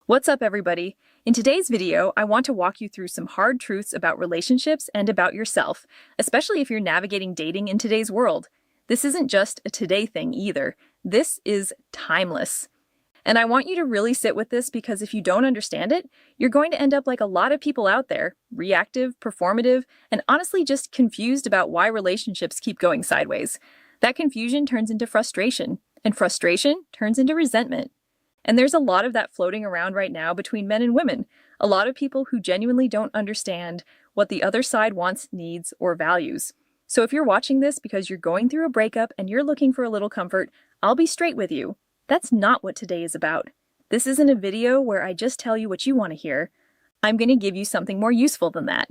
What's up, everybody? In today's video, I want to walk you through some hard truths about relationships and about yourself, especially if you're navigating dating in today's world. This isn't just a today thing either. This is timeless. And I want you to really sit with this because if you don't understand it, you're going to end up like a lot of people out there, reactive, performative, and honestly just confused about why relationships keep going sideways. That confusion turns into frustration, and frustration turns into resentment. And there's a lot of that floating around right now between men and women. A lot of people who genuinely don't understand what the other side wants, needs, or values. So if you're watching this because you're going through a breakup and you're looking for a little comfort, I'll be straight with you. That's not what today is about. This isn't a video where I just tell you what you want to hear. I'm going to give you something more useful than that.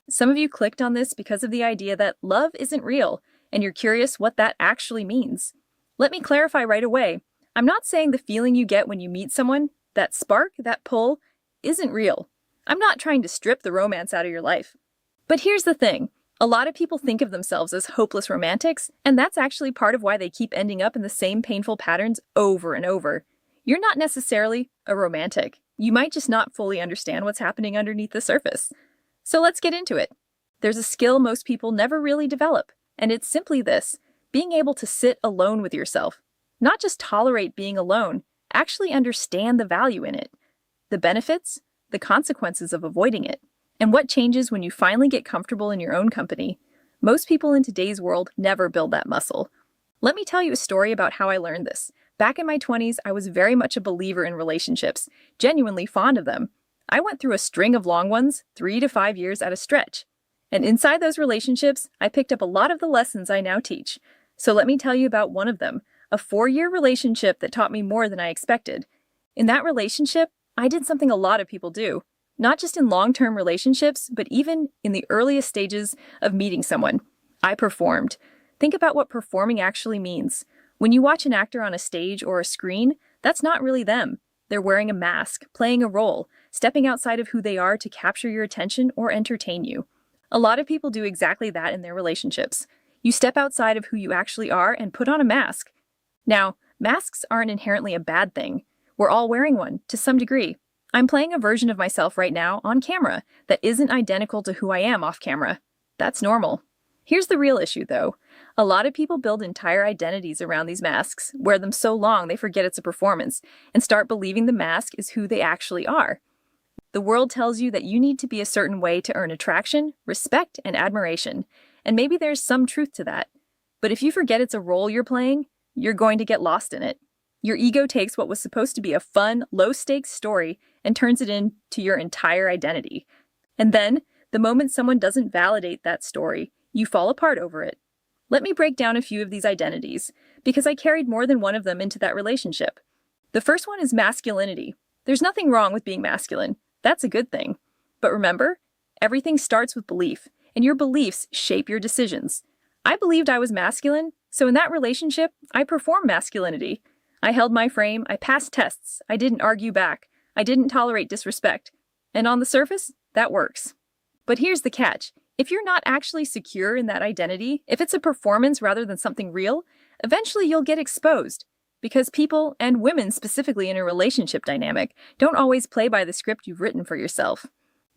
Some of you clicked on this because of the idea that love isn't real, and you're curious what that actually means. Let me clarify right away. I'm not saying the feeling you get when you meet someone, that spark, that pull, isn't real. I'm not trying to strip the romance out of your life. But here's the thing. A lot of people think of themselves as hopeless romantics, and that's actually part of why they keep ending up in the same painful patterns over and over. You're not necessarily a romantic. You might just not fully understand what's happening underneath the surface. So let's get into it. There's a skill most people never really develop, and it's simply this: being able to sit alone with yourself. Not just tolerate being alone, actually understand the value in it, the benefits, the consequences of avoiding it, and what changes when you finally get comfortable in your own company. Most people in today's world never build that muscle. Let me tell you a story about how I learned this. Back in my 20s, I was very much a believer in relationships, genuinely fond of them. I went through a string of long ones, 3 to 5 years at a stretch. And inside those relationships, I picked up a lot of the lessons I now teach. So let me tell you about one of them. A 4-year relationship that taught me more than I expected. In that relationship, I did something a lot of people do, not just in long-term relationships, but even in the earliest stages of meeting someone. I performed. Think about what performing actually means. When you watch an actor on a stage or a screen, that's not really them. They're wearing a mask, playing a role, stepping outside of who they are to capture your attention or entertain you. A lot of people do exactly that in their relationships. You step outside of who you actually are and put on a mask. Now, masks aren't inherently a bad thing. We're all wearing one, to some degree. I'm playing a version of myself right now on camera that isn't identical to who I am off camera. That's normal. Here's the real issue, though. A lot of people build entire identities around these masks, wear them so long they forget it's a performance, and start believing the mask is who they actually are. The world tells you that you need to be a certain way to earn attraction, respect, and admiration, and maybe there's some truth to that. But if you forget it's a role you're playing, you're going to get lost in it. Your ego takes what was supposed to be a fun, low-stakes story and turns it into your entire identity. And then, the moment someone doesn't validate that story, you fall apart over it. Let me break down a few of these identities, because I carried more than one of them into that relationship. The first one is masculinity. There's nothing wrong with being masculine. That's a good thing. But remember, everything starts with belief, and your beliefs shape your decisions. I believed I was masculine, so in that relationship, I performed masculinity. I held my frame, I passed tests, I didn't argue back, I didn't tolerate disrespect. And on the surface, that works. But here's the catch. If you're not actually secure in that identity, if it's a performance rather than something real, eventually you'll get exposed. Because people, and women specifically in a relationship dynamic, don't always play by the script you've written for yourself.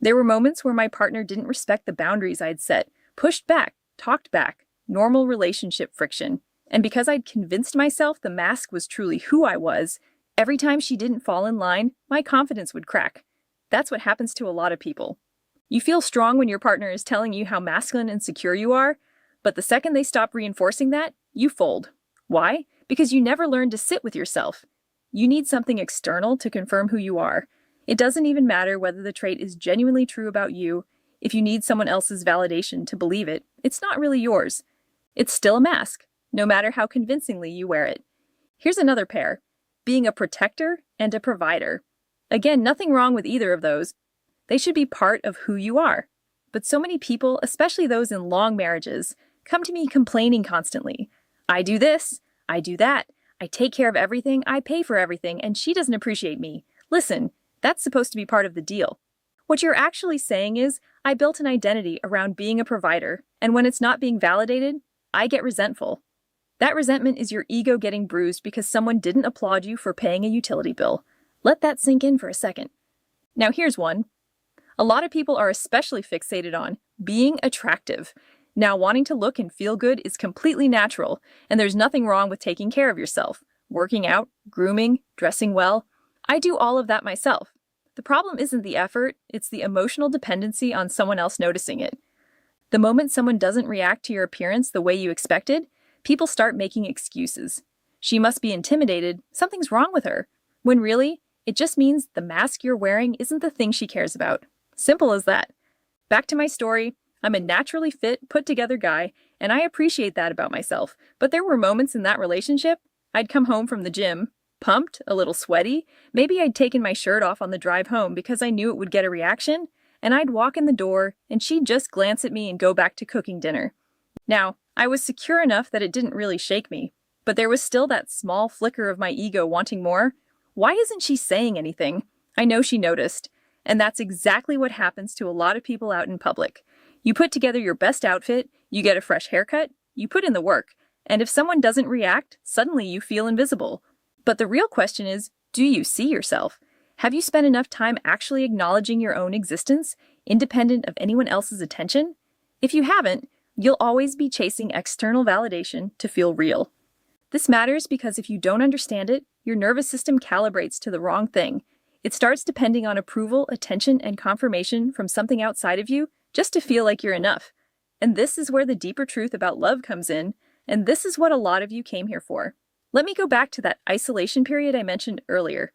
There were moments where my partner didn't respect the boundaries I'd set, pushed back, talked back, normal relationship friction. And because I'd convinced myself the mask was truly who I was, every time she didn't fall in line, my confidence would crack. That's what happens to a lot of people. You feel strong when your partner is telling you how masculine and secure you are, but the second they stop reinforcing that, you fold. Why? Because you never learned to sit with yourself. You need something external to confirm who you are. It doesn't even matter whether the trait is genuinely true about you. If you need someone else's validation to believe it, it's not really yours. It's still a mask, no matter how convincingly you wear it. Here's another pair: being a protector and a provider. Again, nothing wrong with either of those. They should be part of who you are. But so many people, especially those in long marriages, come to me complaining constantly. I do this, I do that, I take care of everything, I pay for everything, and she doesn't appreciate me. Listen, that's supposed to be part of the deal. What you're actually saying is, I built an identity around being a provider, and when it's not being validated, I get resentful. That resentment is your ego getting bruised because someone didn't applaud you for paying a utility bill. Let that sink in for a second. Now here's one. A lot of people are especially fixated on being attractive. Now, wanting to look and feel good is completely natural, and there's nothing wrong with taking care of yourself. Working out, grooming, dressing well. I do all of that myself. The problem isn't the effort, it's the emotional dependency on someone else noticing it. The moment someone doesn't react to your appearance the way you expected, people start making excuses. She must be intimidated, something's wrong with her. When really, it just means the mask you're wearing isn't the thing she cares about. Simple as that. Back to my story, I'm a naturally fit, put-together guy, and I appreciate that about myself. But there were moments in that relationship, I'd come home from the gym, pumped, a little sweaty, maybe I'd taken my shirt off on the drive home because I knew it would get a reaction, and I'd walk in the door, and she'd just glance at me and go back to cooking dinner. Now, I was secure enough that it didn't really shake me, but there was still that small flicker of my ego wanting more. Why isn't she saying anything? I know she noticed. And that's exactly what happens to a lot of people out in public. You put together your best outfit, you get a fresh haircut, you put in the work, and if someone doesn't react, suddenly you feel invisible. But the real question is, do you see yourself? Have you spent enough time actually acknowledging your own existence, independent of anyone else's attention? If you haven't, you'll always be chasing external validation to feel real. This matters because if you don't understand it, your nervous system calibrates to the wrong thing. It starts depending on approval, attention, and confirmation from something outside of you just to feel like you're enough. And this is where the deeper truth about love comes in, and this is what a lot of you came here for. Let me go back to that isolation period I mentioned earlier.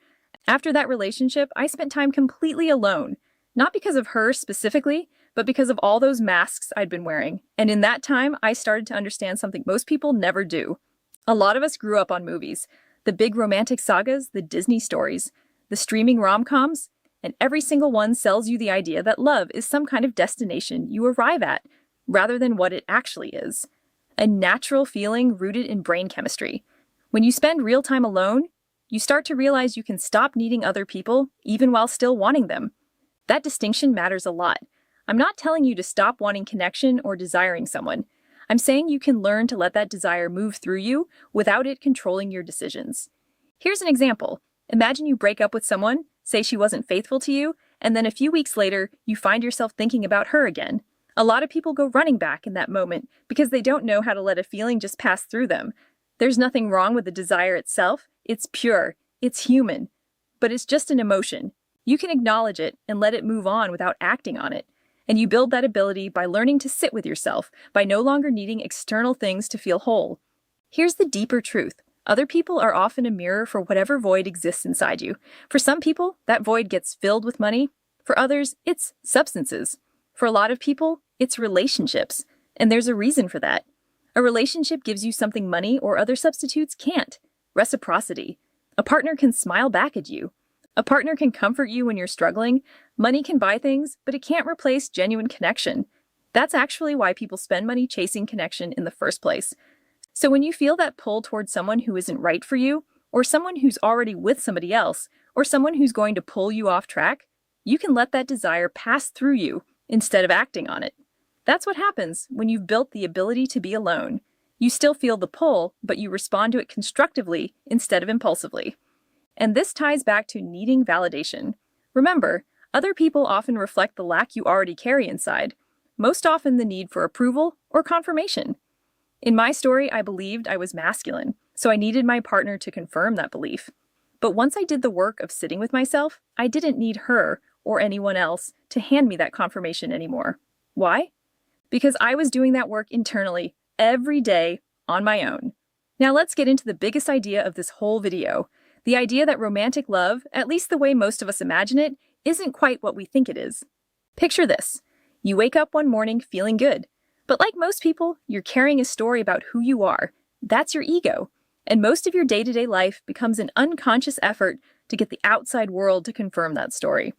After that relationship, I spent time completely alone, not because of her specifically, but because of all those masks I'd been wearing. And in that time, I started to understand something most people never do. A lot of us grew up on movies, the big romantic sagas, the Disney stories, the streaming rom-coms, and every single one sells you the idea that love is some kind of destination you arrive at, rather than what it actually is. A natural feeling rooted in brain chemistry. When you spend real time alone, you start to realize you can stop needing other people, even while still wanting them. That distinction matters a lot. I'm not telling you to stop wanting connection or desiring someone. I'm saying you can learn to let that desire move through you without it controlling your decisions. Here's an example. Imagine you break up with someone, say she wasn't faithful to you, and then a few weeks later, you find yourself thinking about her again. A lot of people go running back in that moment because they don't know how to let a feeling just pass through them. There's nothing wrong with the desire itself. It's pure. It's human. But it's just an emotion. You can acknowledge it and let it move on without acting on it. And you build that ability by learning to sit with yourself, by no longer needing external things to feel whole. Here's the deeper truth. Other people are often a mirror for whatever void exists inside you. For some people, that void gets filled with money. For others, it's substances. For a lot of people, it's relationships. And there's a reason for that. A relationship gives you something money or other substitutes can't. Reciprocity. A partner can smile back at you. A partner can comfort you when you're struggling. Money can buy things, but it can't replace genuine connection. That's actually why people spend money chasing connection in the first place. So when you feel that pull towards someone who isn't right for you, or someone who's already with somebody else, or someone who's going to pull you off track, you can let that desire pass through you instead of acting on it. That's what happens when you've built the ability to be alone. You still feel the pull, but you respond to it constructively instead of impulsively. And this ties back to needing validation. Remember, other people often reflect the lack you already carry inside, most often the need for approval or confirmation. In my story, I believed I was masculine, so I needed my partner to confirm that belief. But once I did the work of sitting with myself, I didn't need her or anyone else to hand me that confirmation anymore. Why? Because I was doing that work internally, every day, on my own. Now let's get into the biggest idea of this whole video. The idea that romantic love, at least the way most of us imagine it, isn't quite what we think it is. Picture this. You wake up one morning feeling good. But like most people, you're carrying a story about who you are. That's your ego. And most of your day-to-day life becomes an unconscious effort to get the outside world to confirm that story.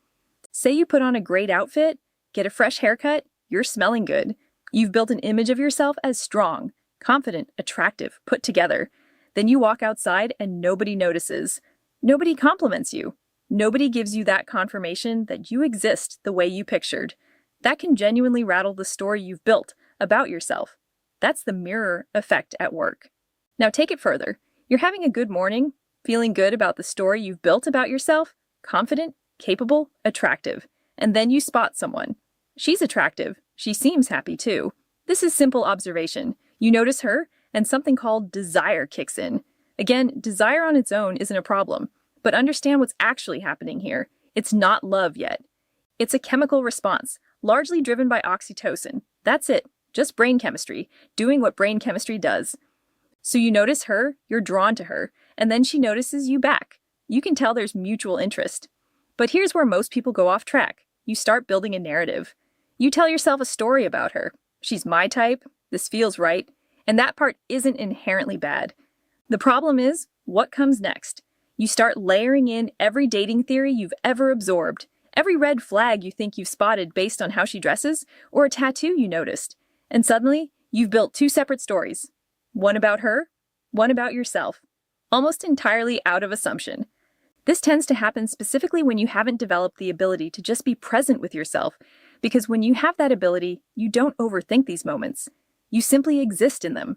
Say you put on a great outfit, get a fresh haircut, you're smelling good. You've built an image of yourself as strong, confident, attractive, put together. Then you walk outside and nobody notices. Nobody compliments you. Nobody gives you that confirmation that you exist the way you pictured. That can genuinely rattle the story you've built about yourself. That's the mirror effect at work. Now take it further. You're having a good morning, feeling good about the story you've built about yourself, confident, capable, attractive. And then you spot someone. She's attractive. She seems happy too. This is simple observation. You notice her, and something called desire kicks in. Again, desire on its own isn't a problem, but understand what's actually happening here. It's not love yet. It's a chemical response, largely driven by oxytocin. That's it, just brain chemistry, doing what brain chemistry does. So you notice her, you're drawn to her, and then she notices you back. You can tell there's mutual interest. But here's where most people go off track. You start building a narrative. You tell yourself a story about her. She's my type, this feels right, and that part isn't inherently bad. The problem is, what comes next? You start layering in every dating theory you've ever absorbed, every red flag you think you've spotted based on how she dresses, or a tattoo you noticed. And suddenly, you've built two separate stories. One about her, one about yourself. Almost entirely out of assumption. This tends to happen specifically when you haven't developed the ability to just be present with yourself, because when you have that ability, you don't overthink these moments. You simply exist in them.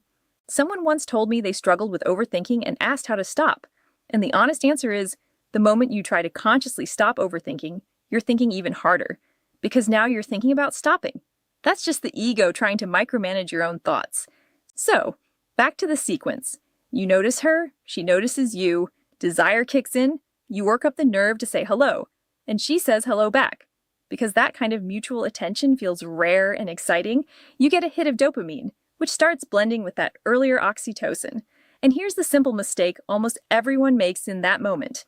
Someone once told me they struggled with overthinking and asked how to stop. And the honest answer is, the moment you try to consciously stop overthinking, you're thinking even harder, because now you're thinking about stopping. That's just the ego trying to micromanage your own thoughts. So, back to the sequence. You notice her, she notices you, desire kicks in, you work up the nerve to say hello, and she says hello back. Because that kind of mutual attention feels rare and exciting, you get a hit of dopamine, which starts blending with that earlier oxytocin. And here's the simple mistake almost everyone makes in that moment.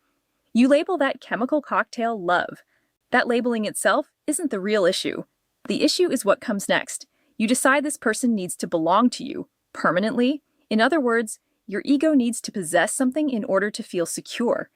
You label that chemical cocktail love. That labeling itself isn't the real issue. The issue is what comes next. You decide this person needs to belong to you, permanently. In other words, your ego needs to possess something in order to feel secure.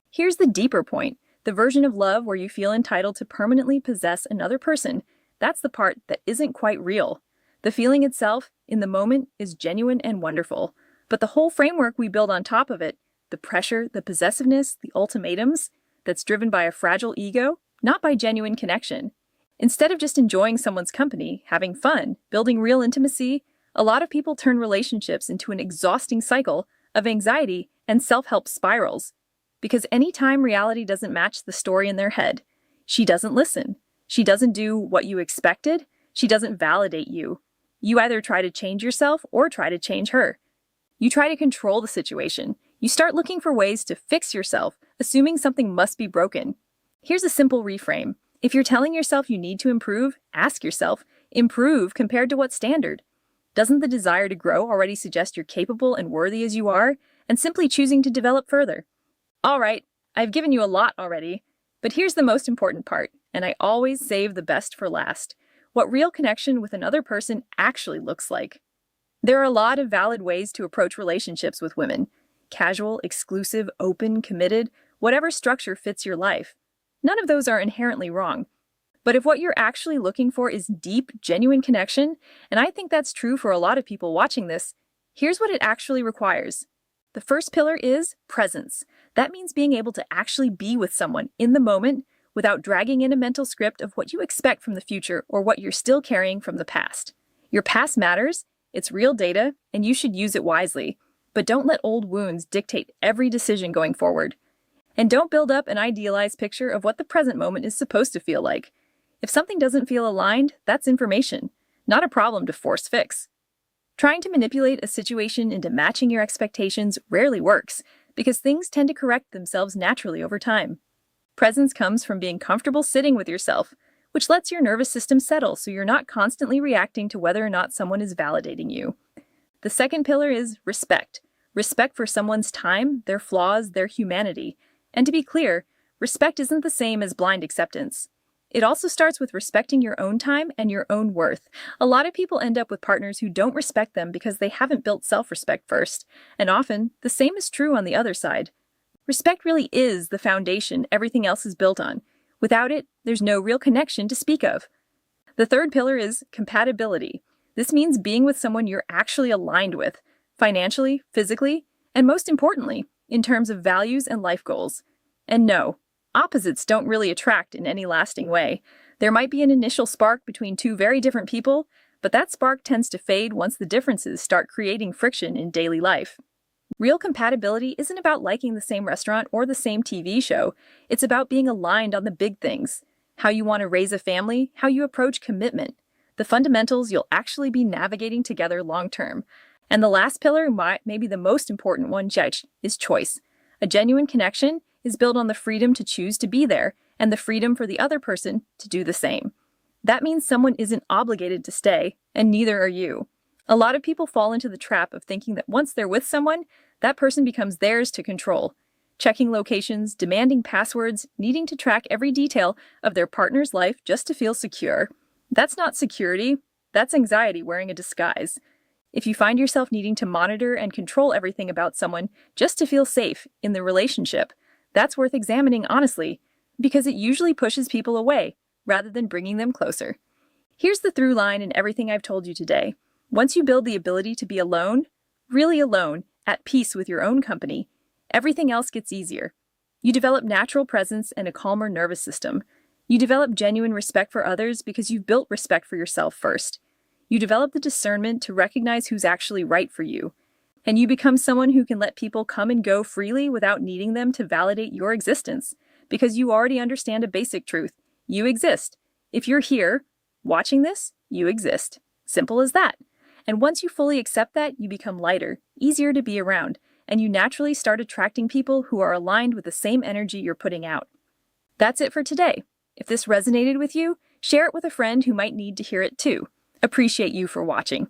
Here's the deeper point. The version of love where you feel entitled to permanently possess another person. That's the part that isn't quite real. The feeling itself, in the moment, is genuine and wonderful. But the whole framework we build on top of it, the pressure, the possessiveness, the ultimatums, that's driven by a fragile ego, not by genuine connection. Instead of just enjoying someone's company, having fun, building real intimacy, a lot of people turn relationships into an exhausting cycle of anxiety and self-help spirals. Because anytime reality doesn't match the story in their head, she doesn't listen. She doesn't do what you expected. She doesn't validate you. You either try to change yourself or try to change her. You try to control the situation. You start looking for ways to fix yourself, assuming something must be broken. Here's a simple reframe. If you're telling yourself you need to improve, ask yourself, improve compared to what standard? Doesn't the desire to grow already suggest you're capable and worthy as you are, and simply choosing to develop further? All right, I've given you a lot already, but here's the most important part, and I always save the best for last. What real connection with another person actually looks like. There are a lot of valid ways to approach relationships with women. Casual, exclusive, open, committed, whatever structure fits your life. None of those are inherently wrong. But if what you're actually looking for is deep, genuine connection, and I think that's true for a lot of people watching this, here's what it actually requires. The first pillar is presence. That means being able to actually be with someone in the moment without dragging in a mental script of what you expect from the future or what you're still carrying from the past. Your past matters, it's real data, and you should use it wisely. But don't let old wounds dictate every decision going forward. And don't build up an idealized picture of what the present moment is supposed to feel like. If something doesn't feel aligned, that's information, not a problem to force fix. Trying to manipulate a situation into matching your expectations rarely works, because things tend to correct themselves naturally over time. Presence comes from being comfortable sitting with yourself, which lets your nervous system settle so you're not constantly reacting to whether or not someone is validating you. The second pillar is respect. Respect for someone's time, their flaws, their humanity. And to be clear, respect isn't the same as blind acceptance. It also starts with respecting your own time and your own worth. A lot of people end up with partners who don't respect them because they haven't built self-respect first. And often, the same is true on the other side. Respect really is the foundation everything else is built on. Without it, there's no real connection to speak of. The third pillar is compatibility. This means being with someone you're actually aligned with, financially, physically, and most importantly, in terms of values and life goals. And no, opposites don't really attract in any lasting way. There might be an initial spark between two very different people, but that spark tends to fade once the differences start creating friction in daily life. Real compatibility isn't about liking the same restaurant or the same TV show. It's about being aligned on the big things: how you want to raise a family, how you approach commitment, the fundamentals you'll actually be navigating together long term. And the last pillar, maybe the most important one, is choice. A genuine connection is built on the freedom to choose to be there and the freedom for the other person to do the same. That means someone isn't obligated to stay, and neither are you. A lot of people fall into the trap of thinking that once they're with someone, that person becomes theirs to control, checking locations, demanding passwords, needing to track every detail of their partner's life just to feel secure. That's not security, that's anxiety wearing a disguise. If you find yourself needing to monitor and control everything about someone just to feel safe in the relationship, that's worth examining honestly, because it usually pushes people away rather than bringing them closer. Here's the through line in everything I've told you today. Once you build the ability to be alone, really alone, at peace with your own company, everything else gets easier. You develop natural presence and a calmer nervous system. You develop genuine respect for others because you've built respect for yourself first. You develop the discernment to recognize who's actually right for you. And you become someone who can let people come and go freely without needing them to validate your existence, because you already understand a basic truth. You exist. If you're here, watching this, you exist. Simple as that. And once you fully accept that, you become lighter, easier to be around, and you naturally start attracting people who are aligned with the same energy you're putting out. That's it for today. If this resonated with you, share it with a friend who might need to hear it too. Appreciate you for watching.